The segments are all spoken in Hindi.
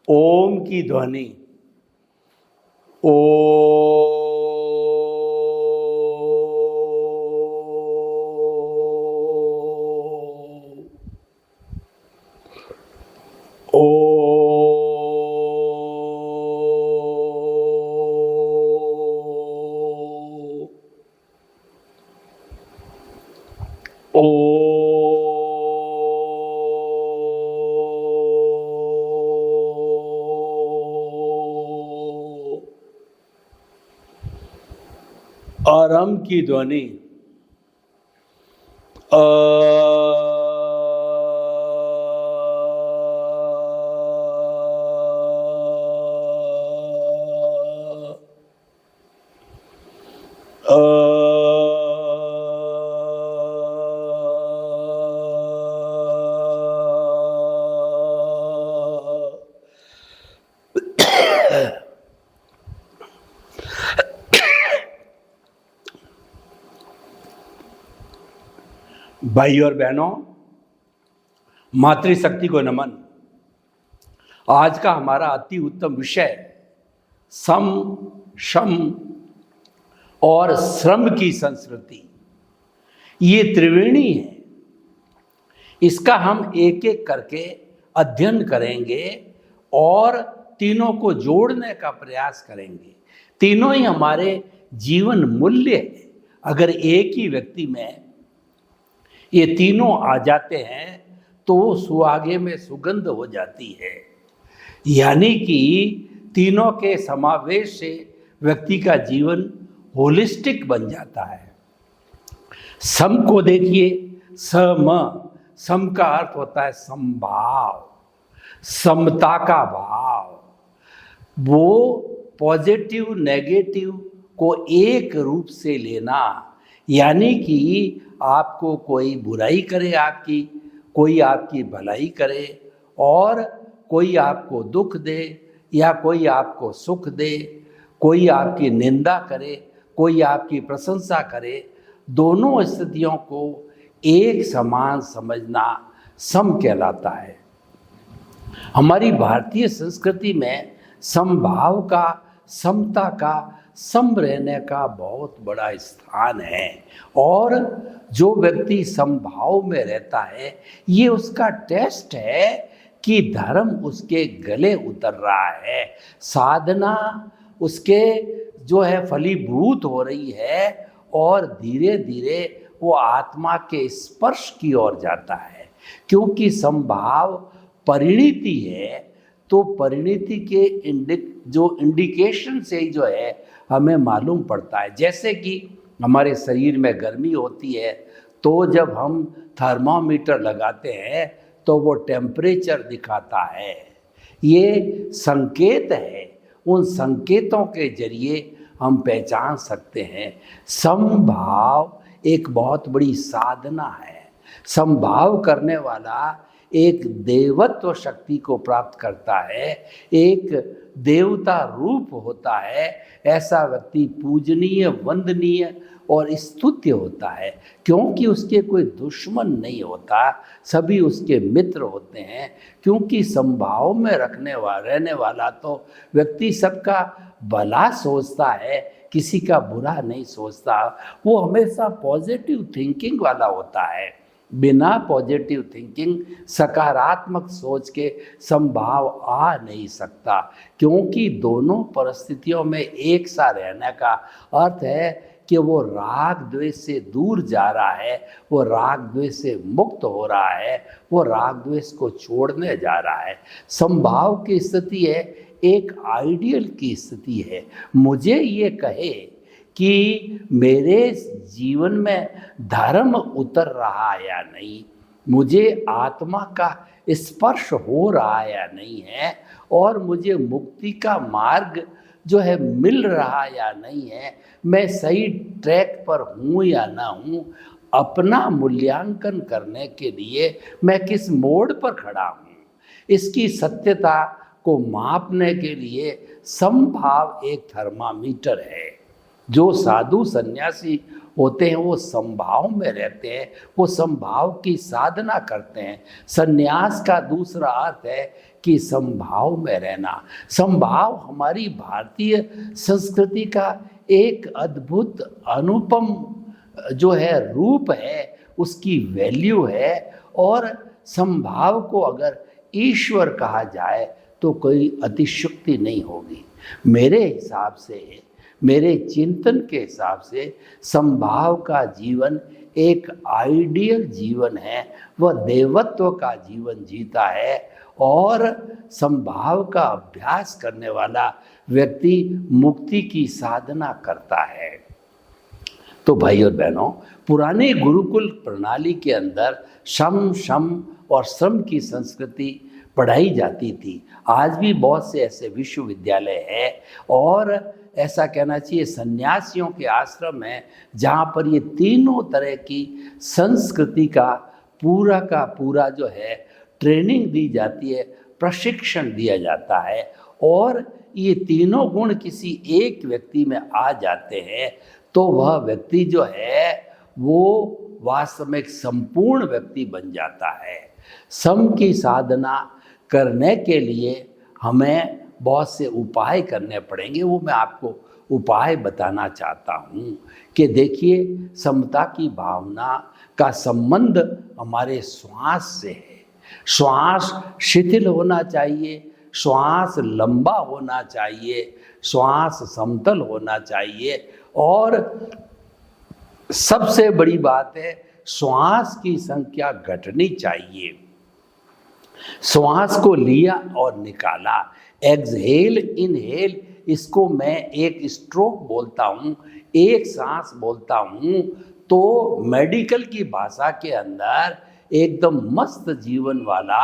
ओम की ध्वनि ओ ओ ओ आरंभ की ध्वनि भाई और बहनों, मातृशक्ति को नमन। आज का हमारा अति उत्तम विषय सम, शम और श्रम की संस्कृति, ये त्रिवेणी है। इसका हम एक एक करके अध्ययन करेंगे और तीनों को जोड़ने का प्रयास करेंगे। तीनों ही हमारे जीवन मूल्य है। अगर एक ही व्यक्ति में ये तीनों आ जाते हैं तो सुहागे में सुगंध हो जाती है। यानी कि तीनों के समावेश से व्यक्ति का जीवन होलिस्टिक बन जाता है। सम को देखिए, सम का अर्थ होता है समभाव, समता का भाव। वो पॉजिटिव नेगेटिव को एक रूप से लेना, यानी कि आपको कोई बुराई करे आपकी, कोई आपकी भलाई करे, और कोई आपको दुख दे या कोई आपको सुख दे, कोई आपकी निंदा करे, कोई आपकी प्रशंसा करे, दोनों स्थितियों को एक समान समझना सम कहलाता है। हमारी भारतीय संस्कृति में समभाव का, समता का, सम रहने का बहुत बड़ा स्थान है। और जो व्यक्ति समभाव में रहता है, ये उसका टेस्ट है कि धर्म उसके गले उतर रहा है, साधना उसके जो है फलीभूत हो रही है, और धीरे धीरे वो आत्मा के स्पर्श की ओर जाता है। क्योंकि समभाव परिणति है, तो परिणति के इंडिकेशन से जो है हमें मालूम पड़ता है। जैसे कि हमारे शरीर में गर्मी होती है, तो जब हम थर्मामीटर लगाते हैं तो वो टेम्परेचर दिखाता है। ये संकेत है, उन संकेतों के जरिए हम पहचान सकते हैं। समभाव एक बहुत बड़ी साधना है। समभाव करने वाला एक देवत्व शक्ति को प्राप्त करता है, एक देवता रूप होता है। ऐसा व्यक्ति पूजनीय, वंदनीय और स्तुत्य होता है, क्योंकि उसके कोई दुश्मन नहीं होता, सभी उसके मित्र होते हैं। क्योंकि समभाव में रहने वाला तो व्यक्ति सबका भला सोचता है, किसी का बुरा नहीं सोचता। वो हमेशा पॉजिटिव थिंकिंग वाला होता है। बिना पॉजिटिव थिंकिंग, सकारात्मक सोच के समभाव आ नहीं सकता, क्योंकि दोनों परिस्थितियों में एक सा रहने का अर्थ है कि वो राग द्वेष से दूर जा रहा है, वो राग द्वेष से मुक्त हो रहा है, वो राग द्वेष को छोड़ने जा रहा है। समभाव की स्थिति है, एक आइडियल की स्थिति है। मुझे ये कहे कि मेरे जीवन में धर्म उतर रहा है या नहीं, मुझे आत्मा का स्पर्श हो रहा है या नहीं है, और मुझे मुक्ति का मार्ग जो है मिल रहा या नहीं है, मैं सही ट्रैक पर हूँ या ना हूँ, अपना मूल्यांकन करने के लिए मैं किस मोड़ पर खड़ा हूँ, इसकी सत्यता को मापने के लिए समभाव एक थर्मामीटर है। जो साधु सन्यासी होते हैं वो समभाव में रहते हैं, वो समभाव की साधना करते हैं। संन्यास का दूसरा अर्थ है कि समभाव में रहना। समभाव हमारी भारतीय संस्कृति का एक अद्भुत अनुपम जो है रूप है, उसकी वैल्यू है। और समभाव को अगर ईश्वर कहा जाए तो कोई अतिशयोक्ति नहीं होगी। मेरे हिसाब से, मेरे चिंतन के हिसाब से समभाव का जीवन एक आइडियल जीवन है, वह देवत्व का जीवन जीता है। और समभाव का अभ्यास करने वाला व्यक्ति मुक्ति की साधना करता है। तो भाई और बहनों, पुराने गुरुकुल प्रणाली के अंदर शम शम और श्रम की संस्कृति पढ़ाई जाती थी। आज भी बहुत से ऐसे विश्वविद्यालय हैं और ऐसा कहना चाहिए सन्यासियों के आश्रम हैं जहाँ पर ये तीनों तरह की संस्कृति का पूरा जो है ट्रेनिंग दी जाती है, प्रशिक्षण दिया जाता है। और ये तीनों गुण किसी एक व्यक्ति में आ जाते हैं तो वह व्यक्ति जो है वो वास्तव में एक संपूर्ण व्यक्ति बन जाता है। सम की साधना करने के लिए हमें बहुत से उपाय करने पड़ेंगे। वो मैं आपको उपाय बताना चाहता हूँ कि देखिए, समता की भावना का संबंध हमारे श्वास से है। श्वास शिथिल होना चाहिए, श्वास लंबा होना चाहिए, श्वास समतल होना चाहिए। और सबसे बड़ी बात है, श्वास की संख्या घटनी चाहिए। श्वास को लिया और निकाला, एक्सहेल इनहेल, इसको मैं एक स्ट्रोक बोलता हूँ, एक सांस बोलता हूँ। तो मेडिकल की भाषा के अंदर एकदम मस्त जीवन वाला,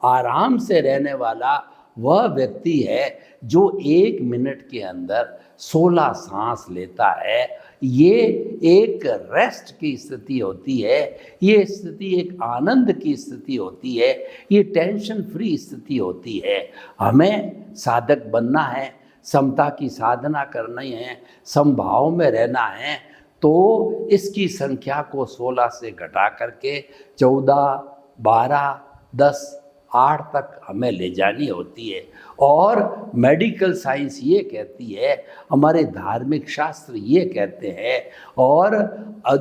आराम से रहने वाला वह व्यक्ति है जो 1 मिनट के अंदर 16 सांस लेता है। ये एक रेस्ट की स्थिति होती है, ये स्थिति एक आनंद की स्थिति होती है, ये टेंशन फ्री स्थिति होती है। हमें साधक बनना है, समता की साधना करनी है, समभाव में रहना है। तो इसकी संख्या को 16 से घटा करके 14, 12, 10, 8 तक हमें ले जानी होती है। और मेडिकल साइंस ये कहती है, हमारे धार्मिक शास्त्र ये कहते हैं, और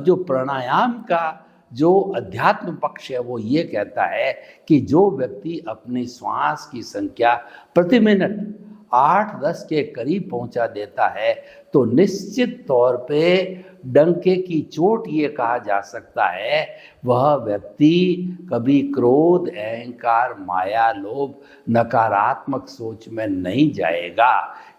जो प्राणायाम का जो अध्यात्म पक्ष है वो ये कहता है कि जो व्यक्ति अपनी श्वास की संख्या प्रति मिनट 8-10 के करीब पहुंचा देता है तो निश्चित तौर पे डंके की चोट ये कहा जा सकता है वह व्यक्ति कभी क्रोध, अहंकार, माया, लोभ, नकारात्मक सोच में नहीं जाएगा,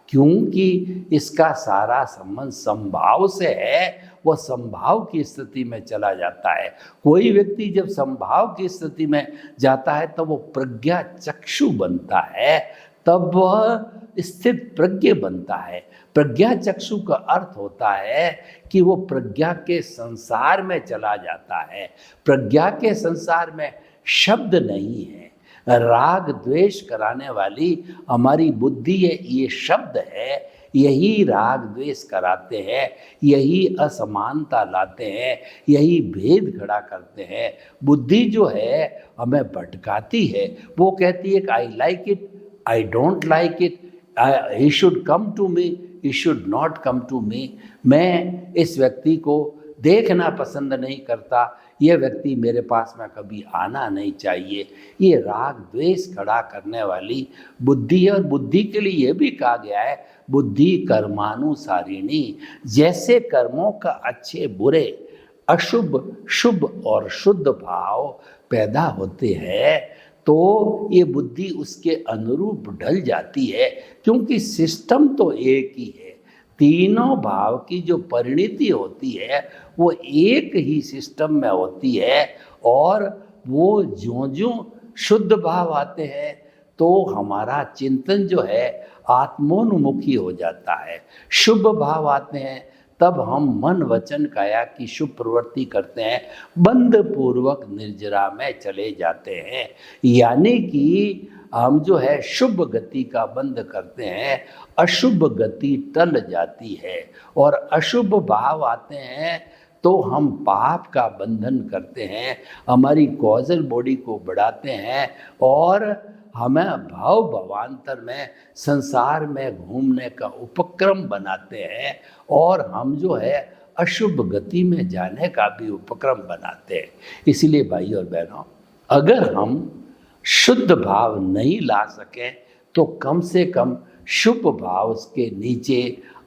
क्योंकि इसका सारा संबंध समभाव से है। वह समभाव की स्थिति में चला जाता है। कोई व्यक्ति जब समभाव की स्थिति में जाता है तब वो प्रज्ञा चक्षु बनता है, तब वह स्थित प्रज्ञ बनता है। प्रज्ञा चक्षु का अर्थ होता है कि वो प्रज्ञा के संसार में चला जाता है। प्रज्ञा के संसार में शब्द नहीं है, राग द्वेष कराने वाली हमारी बुद्धि है, ये शब्द है, यही राग द्वेष कराते हैं, यही असमानता लाते हैं, यही भेद खड़ा करते हैं। बुद्धि जो है हमें भटकाती है, वो कहती है कि I like it, I don't like it, he should come to me, he should not come to me. मैं इस व्यक्ति को देखना पसंद नहीं करता, ये व्यक्ति मेरे पास में कभी आना नहीं चाहिए। ये राग द्वेष खड़ा करने वाली बुद्धि है। और बुद्धि के लिए ये भी कहा गया है, बुद्धि कर्मानुसारिणी। जैसे कर्मों का अच्छे बुरे, अशुभ शुभ और शुद्ध भाव पैदा होते हैं तो ये बुद्धि उसके अनुरूप ढल जाती है, क्योंकि सिस्टम तो एक ही है। तीनों भाव की जो परिणति होती है वो एक ही सिस्टम में होती है। और वो ज्यों-ज्यों शुद्ध भाव आते हैं तो हमारा चिंतन जो है आत्मोन्मुखी हो जाता है। शुभ भाव आते हैं तब हम मन वचन काया की शुभ प्रवृत्ति करते हैं, बंध पूर्वक निर्जरा में चले जाते हैं। यानी कि हम जो है शुभ गति का बंध करते हैं, अशुभ गति टल जाती है। और अशुभ भाव आते हैं तो तो हम पाप का बंधन करते हैं, हमारी कॉजल बॉडी को बढ़ाते हैं और हमें भाव भवांतर में संसार में घूमने का उपक्रम बनाते हैं और हम जो है अशुभ गति में जाने का भी उपक्रम बनाते हैं। इसलिए भाई और बहनों, अगर हम शुद्ध भाव नहीं ला सकें तो कम से कम शुभ भाव के नीचे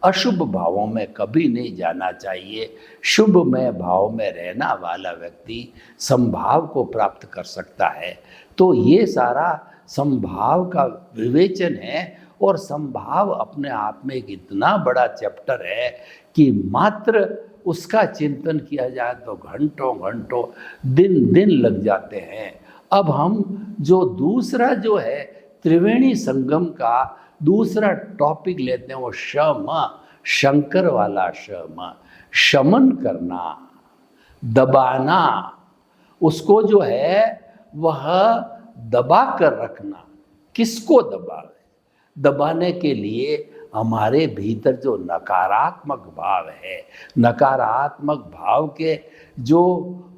अशुभ भावों में कभी नहीं जाना चाहिए। शुभ में भाव में रहना वाला व्यक्ति समभाव को प्राप्त कर सकता है। तो ये सारा समभाव का विवेचन है और समभाव अपने आप में एक इतना बड़ा चैप्टर है कि मात्र उसका चिंतन किया जाए तो घंटों घंटों दिन दिन लग जाते हैं। अब हम जो दूसरा जो है त्रिवेणी संगम का दूसरा टॉपिक लेते हैं, वो शम, शंकर वाला शम, शमन करना, दबाना, उसको जो है वह दबा कर रखना। किसको दबावे? दबाने के लिए हमारे भीतर जो नकारात्मक भाव है, नकारात्मक भाव के जो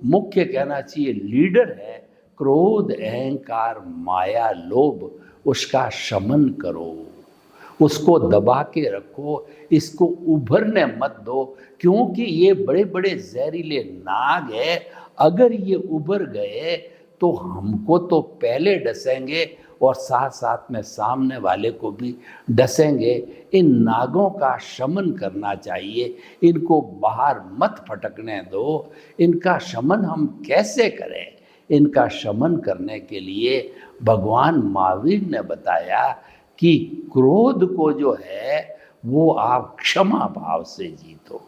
मुख्य कहना चाहिए लीडर है, क्रोध, अहंकार, माया, लोभ, उसका शमन करो, उसको दबा के रखो, इसको उभरने मत दो, क्योंकि ये बड़े बड़े जहरीले नाग है। अगर ये उभर गए तो हमको तो पहले डसेंगे और साथ साथ में सामने वाले को भी डसेंगे। इन नागों का शमन करना चाहिए, इनको बाहर मत फटकने दो। इनका शमन हम कैसे करें? इनका शमन करने के लिए भगवान महावीर ने बताया कि क्रोध को जो है वो आप क्षमा भाव से जीतो।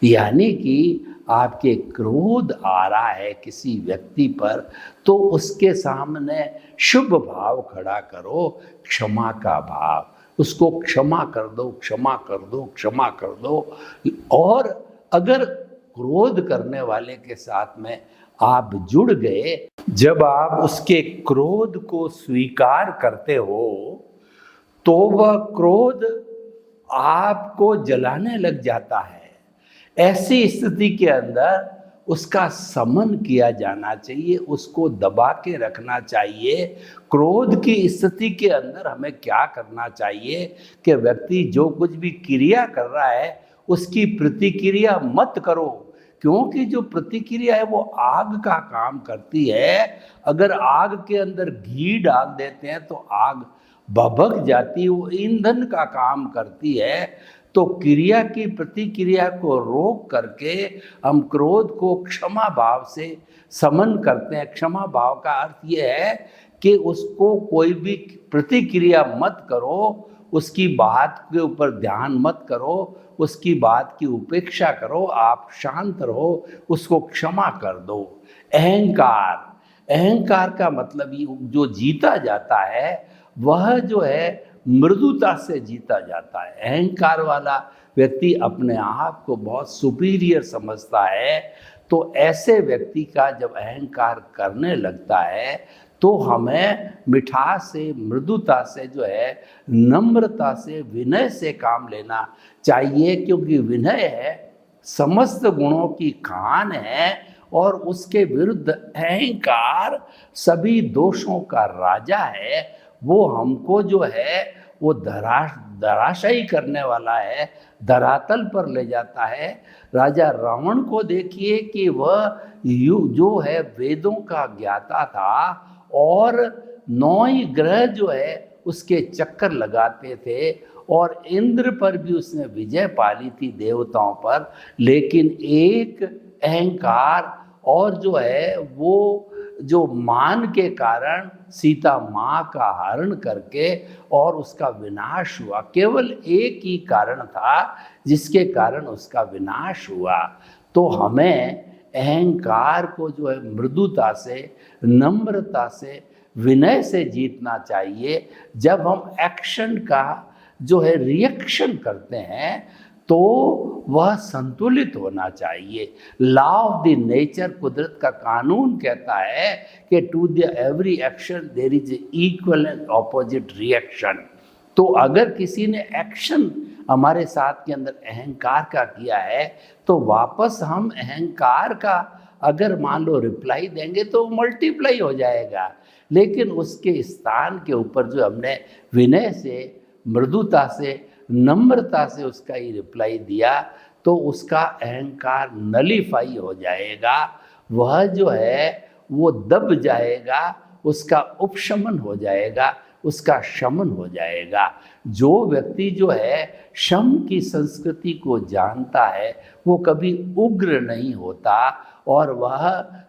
यानी कि आपके क्रोध आ रहा है किसी व्यक्ति पर तो उसके सामने शुभ भाव खड़ा करो, क्षमा का भाव, उसको क्षमा कर दो, क्षमा कर दो, क्षमा कर दो। और अगर क्रोध करने वाले के साथ में आप जुड़ गए, जब आप उसके क्रोध को स्वीकार करते हो तो वह क्रोध आपको जलाने लग जाता है। ऐसी स्थिति के अंदर उसका समन किया जाना चाहिए, उसको दबा के रखना चाहिए। क्रोध की स्थिति के अंदर हमें क्या करना चाहिए कि व्यक्ति जो कुछ भी क्रिया कर रहा है उसकी प्रतिक्रिया मत करो, क्योंकि जो प्रतिक्रिया है वो आग का काम करती है। अगर आग के अंदर घी डाल देते हैं तो आग भभक जाती है, वो ईंधन का काम करती है। तो क्रिया की प्रतिक्रिया को रोक करके हम क्रोध को क्षमा भाव से समन करते हैं। क्षमा भाव का अर्थ ये है कि उसको कोई भी प्रतिक्रिया मत करो, उसकी बात के ऊपर ध्यान मत करो, उसकी बात की उपेक्षा करो, आप शांत रहो, उसको क्षमा कर दो। अहंकार, अहंकार का मतलब ये जो जीता जाता है वह जो है मृदुता से जीता जाता है। अहंकार वाला व्यक्ति अपने आप को बहुत सुपीरियर समझता है। तो ऐसे व्यक्ति का जब अहंकार करने लगता है तो हमें मिठास से, मृदुता से जो है, नम्रता से, विनय से काम लेना चाहिए, क्योंकि विनय है समस्त गुणों की खान है और उसके विरुद्ध अहंकार सभी दोषों का राजा है। वो हमको जो है वो धराशायी करने वाला है, धरातल पर ले जाता है। राजा रावण को देखिए कि वह जो है वेदों का ज्ञाता था और 9 ही ग्रह जो है उसके चक्कर लगाते थे और इंद्र पर भी उसने विजय पाली थी देवताओं पर, लेकिन एक अहंकार और जो है वो जो मान के कारण सीता माँ का हरण करके और उसका विनाश हुआ। केवल एक ही कारण था जिसके कारण उसका विनाश हुआ। तो हमें अहंकार को जो है मृदुता से, नम्रता से, विनय से जीतना चाहिए। जब हम एक्शन का जो है रिएक्शन करते हैं तो वह संतुलित होना चाहिए। लॉ ऑफ द नेचर, कुदरत का कानून कहता है कि to the every action there is equal and opposite reaction. तो अगर किसी ने एक्शन हमारे साथ के अंदर अहंकार का किया है, तो वापस हम अहंकार का अगर मान लो रिप्लाई देंगे तो मल्टीप्लाई हो जाएगा। लेकिन उसके स्थान के ऊपर जो हमने विनय से, मृदुता से, नम्रता से उसका ही रिप्लाई दिया, तो उसका अहंकार नलीफाई हो जाएगा, वह जो है वो दब जाएगा, उसका उपशमन हो जाएगा, उसका शमन हो जाएगा। जो व्यक्ति जो है शम की संस्कृति को जानता है वो कभी उग्र नहीं होता और वह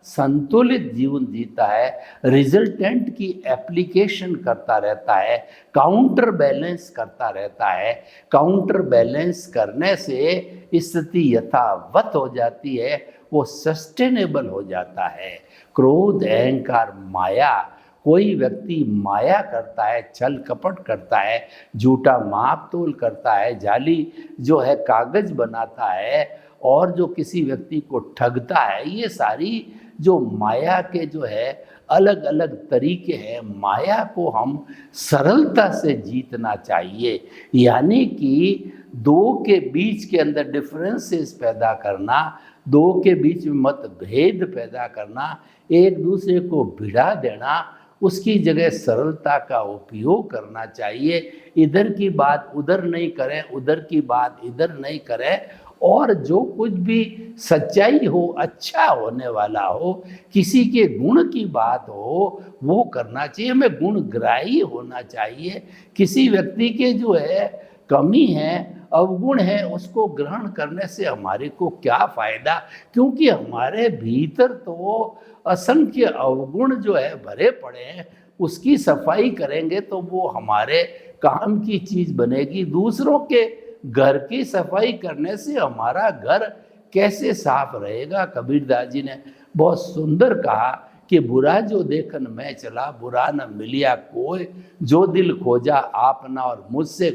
संतुलित जीवन जीता है, रिजल्टेंट की एप्लीकेशन करता रहता है, काउंटर बैलेंस करता रहता है। काउंटर बैलेंस करने से स्थिति यथावत हो जाती है, वो सस्टेनेबल हो जाता है। क्रोध, अहंकार, माया, कोई व्यक्ति माया करता है, छल कपट करता है, झूठा माप तोल करता है, जाली जो है कागज बनाता है और जो किसी व्यक्ति को ठगता है, ये सारी जो माया के जो है अलग अलग तरीके हैं। माया को हम सरलता से जीतना चाहिए, यानी कि दो के बीच के अंदर डिफरेंसेस पैदा करना, दो के बीच में मतभेद पैदा करना, एक दूसरे को भिड़ा देना, उसकी जगह सरलता का उपयोग करना चाहिए। इधर की बात उधर नहीं करें, उधर की बात इधर नहीं करें, और जो कुछ भी सच्चाई हो, अच्छा होने वाला हो, किसी के गुण की बात हो, वो करना चाहिए। हमें गुणग्राही होना चाहिए। किसी व्यक्ति के जो है कमी है, अवगुण है, उसको ग्रहण करने से हमारे को क्या फ़ायदा, क्योंकि हमारे भीतर तो असंख्य अवगुण जो है भरे पड़े हैं। उसकी सफाई करेंगे तो वो हमारे काम की चीज़ बनेगी। दूसरों के घर की सफाई करने से हमारा घर कैसे साफ रहेगा। कबीरदास जी ने बहुत सुंदर कहा कि बुरा जो देखन मैं चला, बुरा न मिलिया कोय, जो दिल खोजा आपना और मुझसे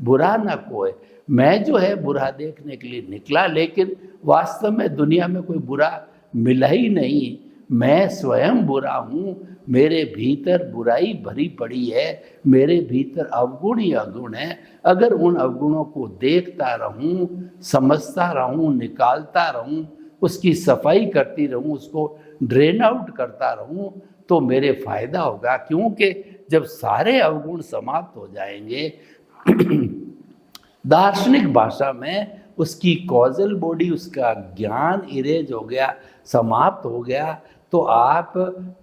बुरा न कोय। मैं जो है बुरा देखने के लिए निकला, लेकिन वास्तव में दुनिया में कोई बुरा मिला ही नहीं। मैं स्वयं बुरा हूँ, मेरे भीतर बुराई भरी पड़ी है, मेरे भीतर अवगुण ही अवगुण है। अगर उन अवगुणों को देखता रहूं, समझता रहूं, निकालता रहूं, उसकी सफाई करती रहूं, उसको ड्रेन आउट करता रहूं, तो मेरे फायदा होगा। क्योंकि जब सारे अवगुण समाप्त हो जाएंगे, दार्शनिक भाषा में उसकी कॉजल बॉडी, उसका ज्ञान इरेज हो गया, समाप्त हो गया, तो आप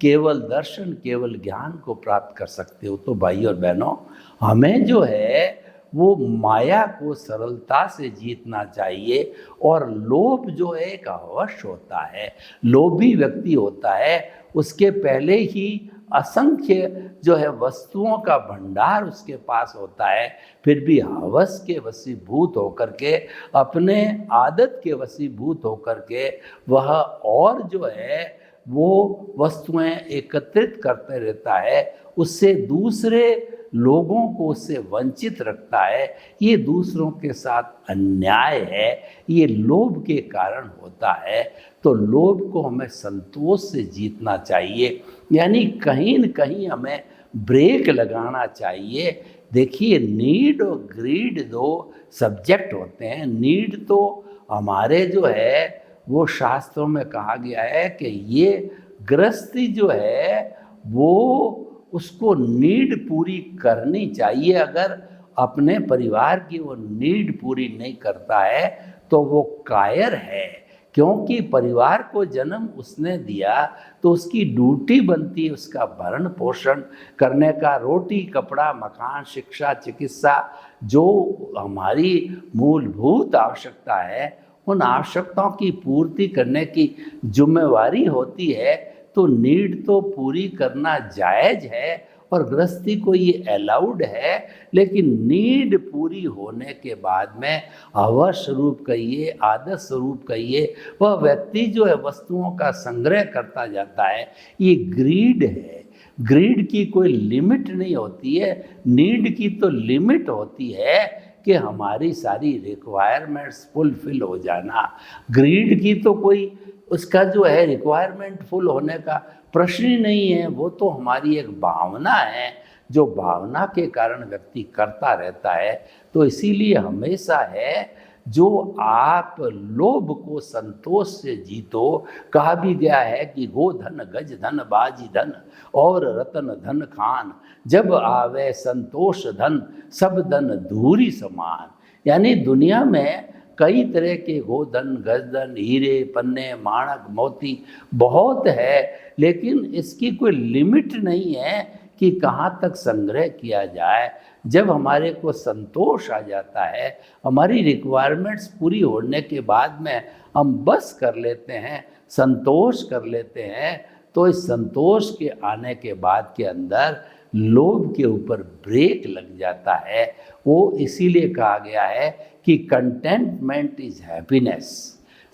केवल दर्शन, केवल ज्ञान को प्राप्त कर सकते हो। तो भाई और बहनों, हमें जो है वो माया को सरलता से जीतना चाहिए। और लोभ जो है एक अवश्य होता है, लोभी व्यक्ति होता है, उसके पहले ही असंख्य जो है वस्तुओं का भंडार उसके पास होता है, फिर भी हवस के वशीभूत होकर के, अपने आदत के वशीभूत होकर के वह और जो है वो वस्तुएं एकत्रित करते रहता है, उससे दूसरे लोगों को उससे वंचित रखता है। ये दूसरों के साथ अन्याय है, ये लोभ के कारण होता है। तो लोभ को हमें संतोष से जीतना चाहिए, यानी कहीं न कहीं हमें ब्रेक लगाना चाहिए। देखिए, नीड और ग्रीड दो सब्जेक्ट होते हैं। नीड तो हमारे जो है वो शास्त्रों में कहा गया है कि ये गृहस्थी जो है वो उसको नीड पूरी करनी चाहिए। अगर अपने परिवार की वो नीड पूरी नहीं करता है तो वो कायर है, क्योंकि परिवार को जन्म उसने दिया तो उसकी ड्यूटी बनती है उसका भरण पोषण करने का। रोटी, कपड़ा, मकान, शिक्षा, चिकित्सा, जो हमारी मूलभूत आवश्यकता है, उन आवश्यकताओं की पूर्ति करने की जिम्मेवारी होती है। तो नीड तो पूरी करना जायज़ है और गृहस्थी को ये अलाउड है, लेकिन नीड पूरी होने के बाद में हवस स्वरूप कहिए, आदत स्वरूप कहिए, वह व्यक्ति जो है वस्तुओं का संग्रह करता जाता है। ये ग्रीड है। ग्रीड की कोई लिमिट नहीं होती है, नीड की तो लिमिट होती है कि हमारी सारी रिक्वायरमेंट्स फुलफिल हो जाना। ग्रीड की तो कोई उसका जो है रिक्वायरमेंट फुल होने का प्रश्न ही नहीं है, वो तो हमारी एक भावना है जो भावना के कारण व्यक्ति करता रहता है। तो इसीलिए हमेशा है, जो आप लोभ को संतोष से जीतो। कहा भी गया है कि गोधन गज धन बाजी धन और रतन धन खान, जब आवे संतोष धन सब धन धूरी समान। यानी दुनिया में कई तरह के गोधन गजधन हीरे पन्ने माणक मोती बहुत है, लेकिन इसकी कोई लिमिट नहीं है कि कहाँ तक संग्रह किया जाए। जब हमारे को संतोष आ जाता है, हमारी रिक्वायरमेंट्स पूरी होने के बाद में हम बस कर लेते हैं, संतोष कर लेते हैं, तो इस संतोष के आने के बाद के अंदर लोभ के ऊपर ब्रेक लग जाता है। वो इसीलिए कहा गया है कि कंटेंटमेंट इज हैप्पीनेस,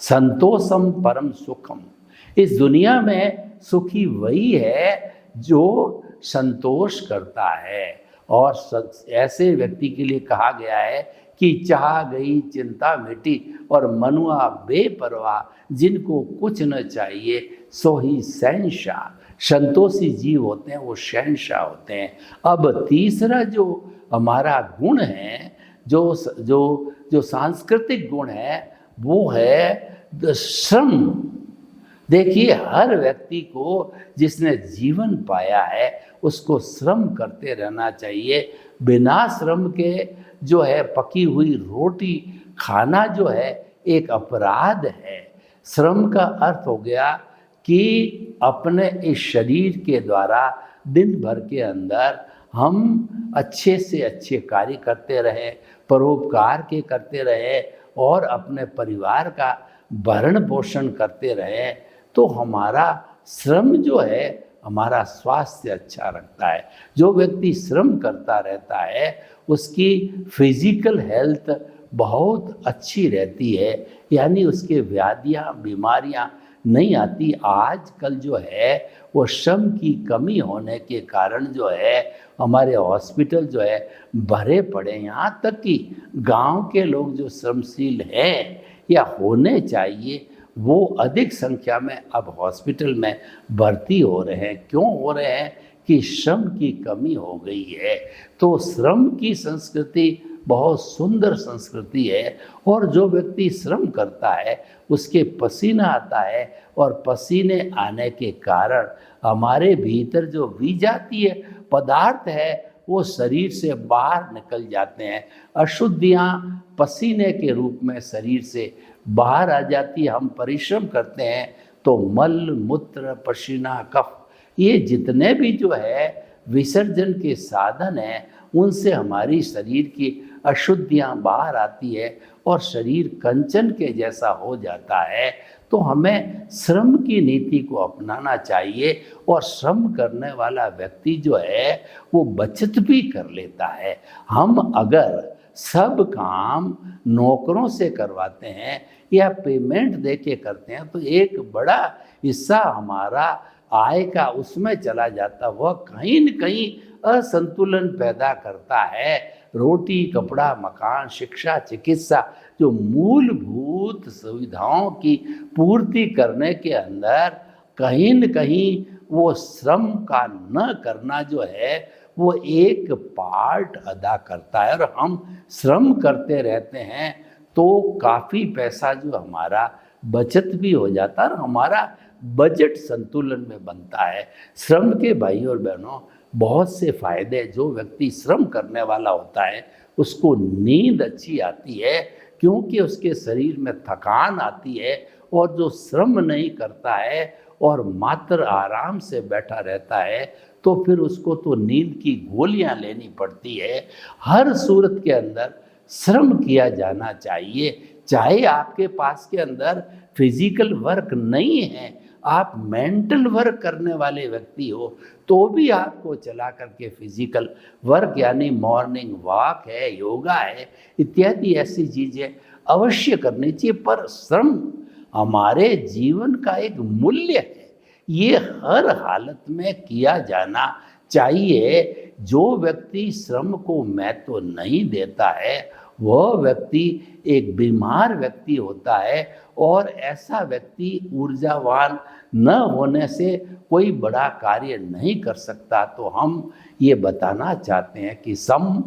संतोषम परम सुखम। इस दुनिया में सुखी वही है जो संतोष करता है। और ऐसे व्यक्ति के लिए कहा गया है कि चाह गई चिंता मिटी और मनुआ बेपरवाह, जिनको कुछ न चाहिए सो ही शहंशाह। संतोषी जीव होते हैं वो शहंशाह होते हैं। अब तीसरा जो हमारा गुण है, जो सांस्कृतिक गुण है, वो है श्रम। देखिए, हर व्यक्ति को जिसने जीवन पाया है उसको श्रम करते रहना चाहिए। बिना श्रम के जो है पकी हुई रोटी खाना जो है एक अपराध है। श्रम का अर्थ हो गया कि अपने इस शरीर के द्वारा दिन भर के अंदर हम अच्छे से अच्छे कार्य करते रहे, परोपकार के करते रहे और अपने परिवार का भरण पोषण करते रहे, तो हमारा श्रम जो है हमारा स्वास्थ्य अच्छा रखता है। जो व्यक्ति श्रम करता रहता है उसकी फिजिकल हेल्थ बहुत अच्छी रहती है, यानी उसके व्याधियाँ बीमारियाँ नहीं आती। आजकल जो है वो श्रम की कमी होने के कारण जो है हमारे हॉस्पिटल जो है भरे पड़े। यहाँ तक कि गांव के लोग जो श्रमशील हैं या होने चाहिए वो अधिक संख्या में अब हॉस्पिटल में भर्ती हो रहे हैं। क्यों हो रहे हैं? कि श्रम की कमी हो गई है। तो श्रम की संस्कृति बहुत सुंदर संस्कृति है, और जो व्यक्ति श्रम करता है उसके पसीना आता है, और पसीने आने के कारण हमारे भीतर जो विजातीय पदार्थ है वो शरीर से बाहर निकल जाते हैं। अशुद्धियाँ पसीने के रूप में शरीर से बाहर आ जाती है। हम परिश्रम करते हैं तो मल मूत्र पसीना कफ, ये जितने भी जो है विसर्जन के साधन हैं उनसे हमारी शरीर की अशुद्धियाँ बाहर आती है और शरीर कंचन के जैसा हो जाता है। तो हमें श्रम की नीति को अपनाना चाहिए, और श्रम करने वाला व्यक्ति जो है वो बचत भी कर लेता है। हम अगर सब काम नौकरों से करवाते हैं या पेमेंट दे के करते हैं तो एक बड़ा हिस्सा हमारा आय का उसमें चला जाता, वह कहीं न कहीं असंतुलन पैदा करता है। रोटी कपड़ा मकान शिक्षा चिकित्सा जो मूलभूत सुविधाओं की पूर्ति करने के अंदर कहीं न कहीं वो श्रम का न करना जो है वो एक पार्ट अदा करता है। और हम श्रम करते रहते हैं तो काफ़ी पैसा जो हमारा बचत भी हो जाता है और हमारा बजट संतुलन में बनता है। श्रम के भाई और बहनों बहुत से फायदे, जो व्यक्ति श्रम करने वाला होता है उसको नींद अच्छी आती है क्योंकि उसके शरीर में थकान आती है, और जो श्रम नहीं करता है और मात्र आराम से बैठा रहता है तो फिर उसको तो नींद की गोलियां लेनी पड़ती है। हर सूरत के अंदर श्रम किया जाना चाहिए, चाहे आपके पास के अंदर फिजिकल वर्क नहीं है, आप मेंटल वर्क करने वाले व्यक्ति हो तो भी आपको चला करके फिजिकल वर्क यानी मॉर्निंग वॉक है, योगा है, इत्यादि ऐसी चीज़ें अवश्य करनी चाहिए। पर श्रम हमारे जीवन का एक मूल्य है, ये हर हालत में किया जाना चाहिए। जो व्यक्ति श्रम को महत्व नहीं देता है वह व्यक्ति एक बीमार व्यक्ति होता है, और ऐसा व्यक्ति ऊर्जावान न होने से कोई बड़ा कार्य नहीं कर सकता। तो हम ये बताना चाहते हैं कि सम,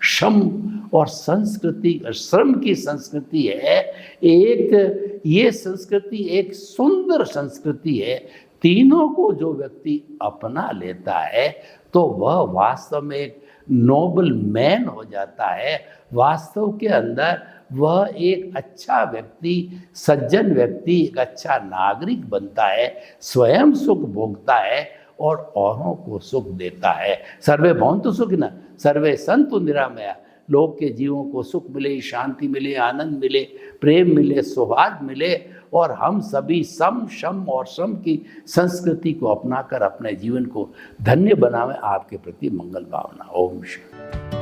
शम और संस्कृति, श्रम की संस्कृति है एक, ये संस्कृति एक सुंदर संस्कृति है। तीनों को जो व्यक्ति अपना लेता है तो वह वास्तव में एक नोबल मैन हो जाता है। वास्तव के अंदर वह एक अच्छा व्यक्ति, सज्जन व्यक्ति, एक अच्छा नागरिक बनता है, स्वयं सुख भोगता है और औरों को सुख देता है। सर्वे भवन्तु सुखिनः, सर्वे सन्तु निरामया। लोग के जीवों को सुख मिले, शांति मिले, आनंद मिले, प्रेम मिले, सौहार्द मिले और हम सभी सम, शम और श्रम की संस्कृति को अपनाकर अपने जीवन को धन्य बनावें। आपके प्रति मंगल भावना। ओम शांति।